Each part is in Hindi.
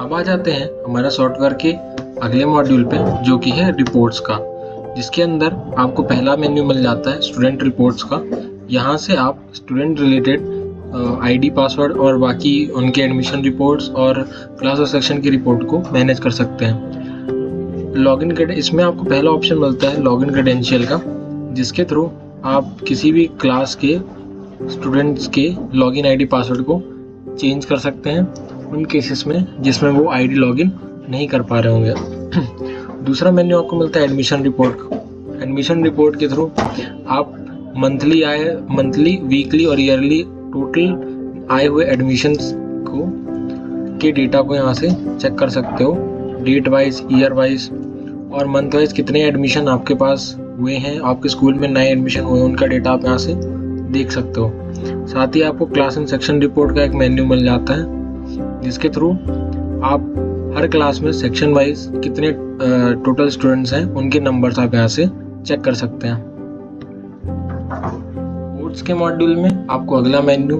अब आ जाते हैं हमारा सॉफ्टवेयर के अगले मॉड्यूल पे, जो कि है रिपोर्ट्स का, जिसके अंदर आपको पहला मेन्यू मिल जाता है स्टूडेंट रिपोर्ट्स का। यहाँ से आप स्टूडेंट रिलेटेड आईडी, पासवर्ड और बाकी उनके एडमिशन रिपोर्ट्स और क्लास और सेक्शन की रिपोर्ट को मैनेज कर सकते हैं। लॉगिन इसमें आपको पहला ऑप्शन मिलता है लॉगिन क्रेडेंशियल का, जिसके थ्रू आप किसी भी क्लास के स्टूडेंट्स के लॉगिन आईडी पासवर्ड को चेंज कर सकते हैं उन केसेस में जिसमें वो आईडी लॉगिन नहीं कर पा रहे होंगे। दूसरा मेन्यू आपको मिलता है एडमिशन रिपोर्ट का। एडमिशन रिपोर्ट के थ्रू आप मंथली, वीकली और ईयरली टोटल आए हुए एडमिशन्स के डेटा को यहाँ से चेक कर सकते हो। डेट वाइज, ईयर वाइज और मंथ वाइज कितने एडमिशन आपके पास हुए हैं, आपके स्कूल में नए एडमिशन हुए, उनका डेटा आप यहाँ से देख सकते हो। साथ ही आपको क्लास एंड सेक्शन रिपोर्ट का एक मेन्यू मिल जाता है, जिसके थ्रू आप हर क्लास में सेक्शन वाइज कितने टोटल स्टूडेंट्स हैं, उनके नंबर्स आप यहाँ से चेक कर सकते हैं। रिपोर्ट्स के मॉड्यूल में आपको अगला मेन्यू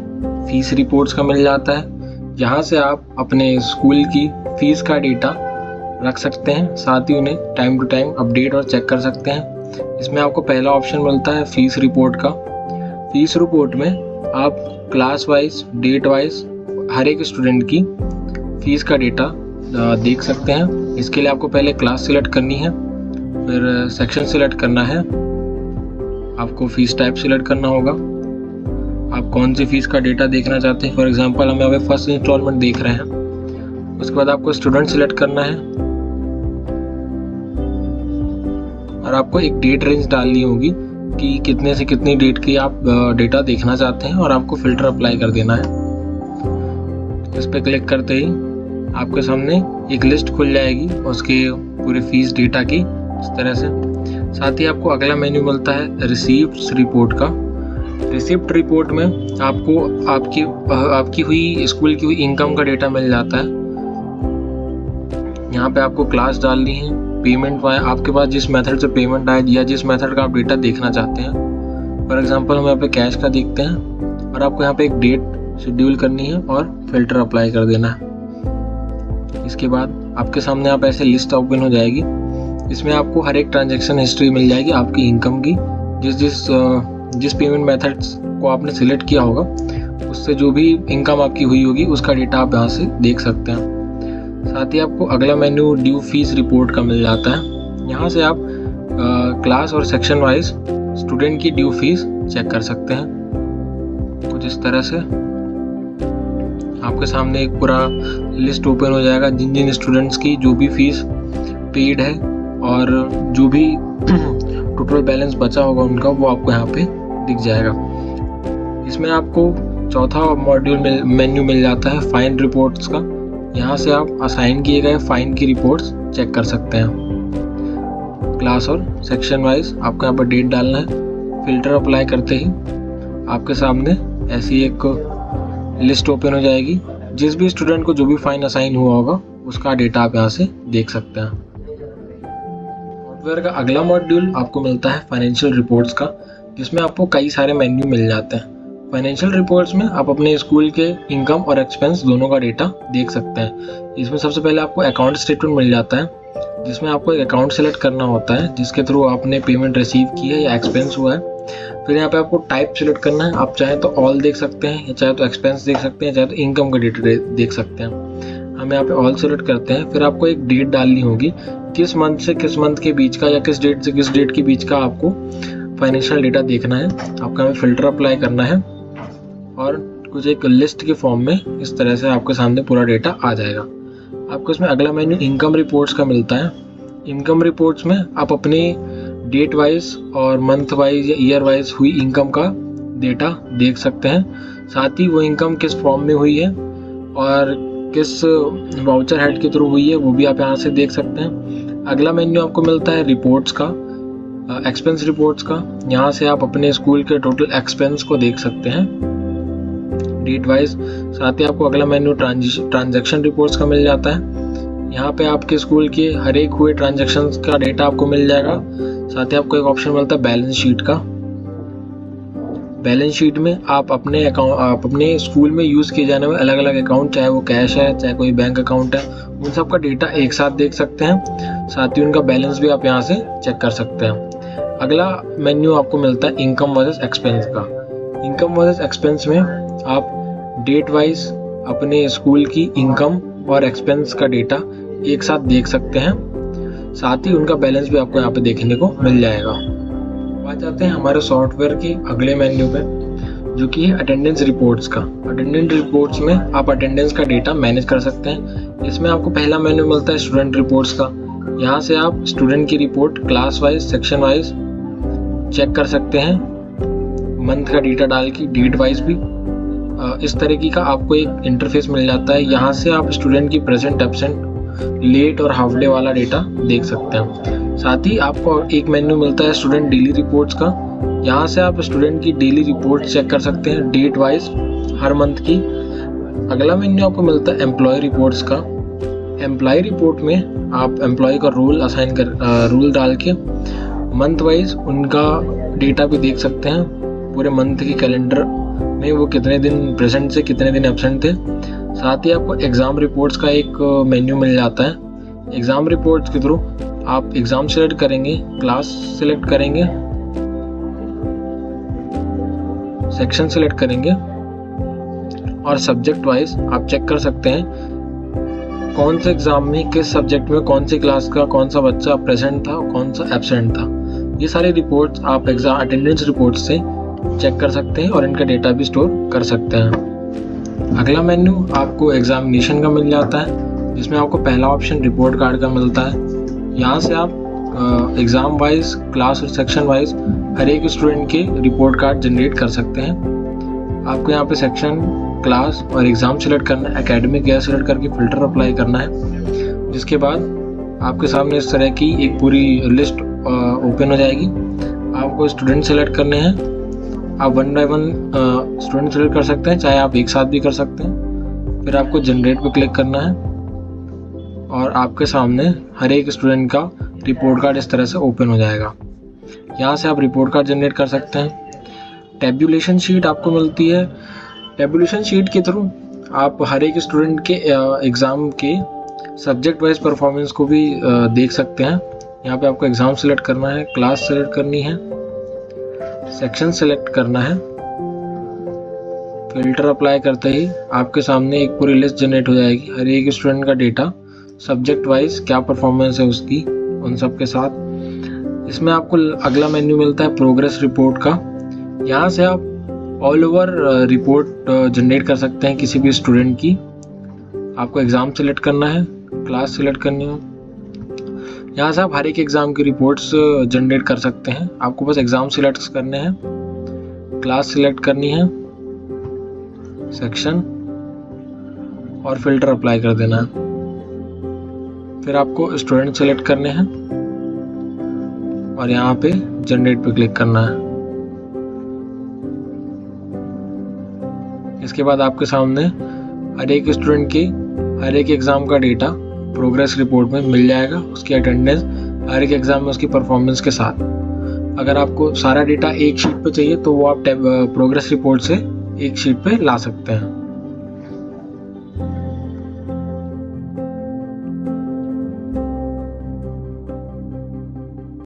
फीस रिपोर्ट्स का मिल जाता है। यहाँ से आप अपने स्कूल की फीस का डेटा रख सकते हैं, साथ ही उन्हें टाइम टू टाइम अपडेट और चेक कर सकते हैं। इसमें आपको पहला ऑप्शन मिलता है फीस रिपोर्ट का। फीस रिपोर्ट में आप क्लास वाइज, डेट वाइज हर एक स्टूडेंट की फीस का डेटा देख सकते हैं। इसके लिए आपको पहले क्लास सिलेक्ट करनी है, फिर सेक्शन सिलेक्ट करना है, आपको फीस टाइप सिलेक्ट करना होगा, आप कौन सी फीस का डेटा देखना चाहते हैं। फॉर एग्जांपल हम यहाँ पे फर्स्ट इंस्टॉलमेंट देख रहे हैं। उसके बाद आपको स्टूडेंट सिलेक्ट करना है और आपको एक डेट रेंज डालनी होगी कि कितने से कितनी डेट की आप डेटा देखना चाहते हैं, और आपको फिल्टर अप्लाई कर देना है। इस पर क्लिक करते ही आपके सामने एक लिस्ट खुल जाएगी उसके पूरे फीस डेटा की, इस तरह से। साथ ही आपको अगला मेन्यू मिलता है रिसीप्ट्स रिपोर्ट का। रिसिप्ट रिपोर्ट में आपको आपकी हुई स्कूल की हुई इनकम का डेटा मिल जाता है। यहाँ पे आपको क्लास डालनी है, पेमेंट आपके पास जिस मेथड से पेमेंट आए या जिस मेथड का आप डेटा देखना चाहते हैं। फॉर एग्जांपल हम यहाँ पे कैश का देखते हैं और आपको यहाँ पे एक डेट शेड्यूल करनी है और फिल्टर अप्लाई कर देना है। इसके बाद आपके सामने आप ऐसे लिस्ट ओपन हो जाएगी। इसमें आपको हर एक ट्रांजैक्शन हिस्ट्री मिल जाएगी आपकी इनकम की। जिस पेमेंट मेथड्स को आपने सिलेक्ट किया होगा उससे जो भी इनकम आपकी हुई होगी उसका डेटा आप यहाँ से देख सकते हैं। साथ ही आपको अगला मेन्यू ड्यू फीस रिपोर्ट का मिल जाता है। यहाँ से आप क्लास और सेक्शन वाइज स्टूडेंट की ड्यू फीस चेक कर सकते हैं। कुछ इस तरह से आपके सामने एक पूरा लिस्ट ओपन हो जाएगा जिन जिन स्टूडेंट्स की जो भी फीस पेड है और जो भी टोटल बैलेंस बचा होगा उनका, वो आपको यहाँ पे दिख जाएगा। इसमें आपको चौथा मॉड्यूल मेन्यू मिल जाता है फाइन रिपोर्ट्स का। यहाँ से आप असाइन किए गए फाइन की रिपोर्ट्स चेक कर सकते हैं। क्लास और सेक्शन वाइज आपको यहाँ पर डेट डालना है। फिल्टर अप्लाई करते ही आपके सामने ऐसी एक लिस्ट ओपन हो जाएगी। जिस भी स्टूडेंट को जो भी फाइन असाइन हुआ होगा उसका डेटा आप यहाँ से देख सकते हैं। सॉफ्टवेयर का अगला मॉड्यूल आपको मिलता है फाइनेंशियल रिपोर्ट्स का, जिसमें आपको कई सारे मेन्यू मिल जाते हैं। फाइनेंशियल रिपोर्ट्स में आप अपने स्कूल के इनकम और एक्सपेंस दोनों का डेटा देख सकते हैं। इसमें सबसे पहले आपको अकाउंट स्टेटमेंट मिल जाता है, जिसमें आपको एक अकाउंट सेलेक्ट करना होता है जिसके थ्रू आपने पेमेंट रिसीव की है या एक्सपेंस हुआ है। फिर यहाँ पे आपको टाइप सिलेक्ट करना है। आप चाहे तो ऑल देख सकते हैं, या चाहे तो एक्सपेंस देख सकते हैं, चाहे तो इनकम का डेटा देख सकते हैं। हम यहाँ पे ऑल सेलेक्ट करते हैं। फिर आपको एक डेट डालनी होगी, किस मंथ से किस मंथ के बीच का या किस डेट से किस डेट के बीच का आपको फाइनेंशियल डेटा देखना है। आपको हमें फिल्टर अप्लाई करना है और कुछ एक लिस्ट के फॉर्म में इस तरह से आपके सामने पूरा डेटा आ जाएगा। आपको इसमें अगला मेन्यू इनकम रिपोर्ट्स का मिलता है। इनकम रिपोर्ट्स में आप अपनी डेट वाइज और मंथ वाइज या ईयर वाइज हुई इनकम का डेटा देख सकते हैं। साथ ही वो इनकम किस फॉर्म में हुई है और किस वाउचर हेड के थ्रू हुई है वो भी आप यहाँ से देख सकते हैं। अगला मेन्यू आपको मिलता है रिपोर्ट्स का, एक्सपेंस रिपोर्ट्स का। यहाँ से आप अपने स्कूल के टोटल एक्सपेंस को देख सकते हैं डेट वाइज। साथ ही आपको अगला मेन्यू ट्रांजैक्शन रिपोर्ट्स का मिल जाता है। यहाँ पे आपके स्कूल के हर एक हुए ट्रांजैक्शंस का डेटा आपको मिल जाएगा। साथ ही आपको एक ऑप्शन मिलता है बैलेंस शीट का। बैलेंस शीट में आप अपने स्कूल में यूज़ किए जाने वाले अलग अलग अकाउंट, चाहे वो कैश है चाहे कोई बैंक अकाउंट है, उन सब का डेटा एक साथ देख सकते हैं। साथ ही उनका बैलेंस भी आप यहाँ से चेक कर सकते हैं। अगला मेन्यू आपको मिलता है इनकम वर्सेस एक्सपेंस का। इनकम वर्सेस एक्सपेंस में आप डेट वाइज अपने स्कूल की इनकम और एक्सपेंस का डेटा एक साथ देख सकते हैं। साथ ही उनका बैलेंस भी आपको यहाँ पे देखने को मिल जाएगा। आ जाते हैं हमारे सॉफ्टवेयर के अगले मेन्यू पे, जो कि है अटेंडेंस रिपोर्ट्स का। अटेंडेंस रिपोर्ट्स में आप अटेंडेंस का डेटा मैनेज कर सकते हैं। इसमें आपको पहला मेन्यू मिलता है स्टूडेंट रिपोर्ट्स का। यहाँ से आप स्टूडेंट की report class wise, section wise check कर सकते हैं, मंथ का डेटा डाल के, डेट वाइज भी। इस तरीके का आपको एक इंटरफेस मिल जाता है। यहाँ से आप स्टूडेंट की प्रेजेंट, एब्सेंट, लेट और हाफ डे वाला डेटा देख सकते हैं। साथ ही आपको एक मेन्यू मिलता है स्टूडेंट डेली रिपोर्ट्स का। यहाँ से आप स्टूडेंट की डेली रिपोर्ट चेक कर सकते हैं, डेट वाइज, हर मंथ की। अगला मेन्यू आपको मिलता है एम्प्लॉय रिपोर्ट्स का। एम्प्लॉय रिपोर्ट में आप एम्प्लॉय का रोल असाइन रूल डाल के मंथ वाइज उनका डेटा भी देख सकते हैं, पूरे मंथ की कैलेंडर में वो कितने दिन प्रेजेंट से कितने दिन एब्सेंट थे। साथ ही आपको एग्ज़ाम रिपोर्ट्स का एक मेन्यू मिल जाता है। एग्ज़ाम रिपोर्ट्स के थ्रू आप एग्ज़ाम सेलेक्ट करेंगे, क्लास सेलेक्ट करेंगे, सेक्शन सेलेक्ट करेंगे और सब्जेक्ट वाइज आप चेक कर सकते हैं कौन से एग्ज़ाम में किस सब्जेक्ट में कौन सी क्लास का कौन सा बच्चा प्रेजेंट था और कौन सा एब्सेंट था। ये सारी रिपोर्ट्स आप एग्ज़ाम अटेंडेंस रिपोर्ट से चेक कर सकते हैं और इनका डेटा भी स्टोर कर सकते हैं। अगला मेन्यू आपको एग्जामिनेशन का मिल जाता है, जिसमें आपको पहला ऑप्शन रिपोर्ट कार्ड का मिलता है। यहाँ से आप एग्ज़ाम वाइज, क्लास और सेक्शन वाइज हर एक स्टूडेंट के रिपोर्ट कार्ड जनरेट कर सकते हैं। आपको यहाँ पे सेक्शन, क्लास और एग्ज़ाम सेलेक्ट करना है, एकेडमिक ईयर सेलेक्ट करके फ़िल्टर अप्लाई करना है। जिसके बाद आपके सामने इस तरह की एक पूरी लिस्ट ओपन हो जाएगी। आपको स्टूडेंट सेलेक्ट करने हैं, आप one by one student select कर सकते हैं, चाहे आप एक साथ भी कर सकते हैं। फिर आपको जनरेट पे क्लिक करना है और आपके सामने हर एक स्टूडेंट का रिपोर्ट कार्ड इस तरह से ओपन हो जाएगा। यहाँ से आप रिपोर्ट कार्ड जनरेट कर सकते हैं। टेबुलेशन शीट आपको मिलती है। टेबुलेशन शीट के थ्रू आप हर एक स्टूडेंट के एग्ज़ाम के सब्जेक्ट वाइज परफॉर्मेंस को भी देख सकते हैं। यहाँ पे आपको एग्ज़ाम सेलेक्ट करना है, क्लास सेलेक्ट करनी है, सेक्शन सेलेक्ट करना है। फिल्टर अप्लाई करते ही आपके सामने एक पूरी लिस्ट जनरेट हो जाएगी, हर एक स्टूडेंट का डेटा सब्जेक्ट वाइज क्या परफॉर्मेंस है उसकी, उन सब के साथ। इसमें आपको अगला मेन्यू मिलता है प्रोग्रेस रिपोर्ट का। यहाँ से आप ऑल ओवर रिपोर्ट जनरेट कर सकते हैं किसी भी स्टूडेंट की। आपको एग्ज़ाम सेलेक्ट करना है, क्लास सेलेक्ट करनी है। यहाँ से आप हर एक एग्ज़ाम की रिपोर्ट्स जनरेट कर सकते हैं। आपको बस एग्ज़ाम सिलेक्ट करने हैं, क्लास सिलेक्ट करनी है, सेक्शन और फिल्टर अप्लाई कर देना है। फिर आपको स्टूडेंट सेलेक्ट करने हैं और यहाँ पे जनरेट पे क्लिक करना है। इसके बाद आपके सामने हर एक स्टूडेंट की हर एक एग्ज़ाम का डेटा प्रोग्रेस रिपोर्ट में मिल जाएगा, उसकी अटेंडेंस, हर एक एग्ज़ाम में उसकी परफॉर्मेंस के साथ। अगर आपको सारा डेटा एक शीट पे चाहिए तो वो आप प्रोग्रेस रिपोर्ट से एक शीट पे ला सकते हैं।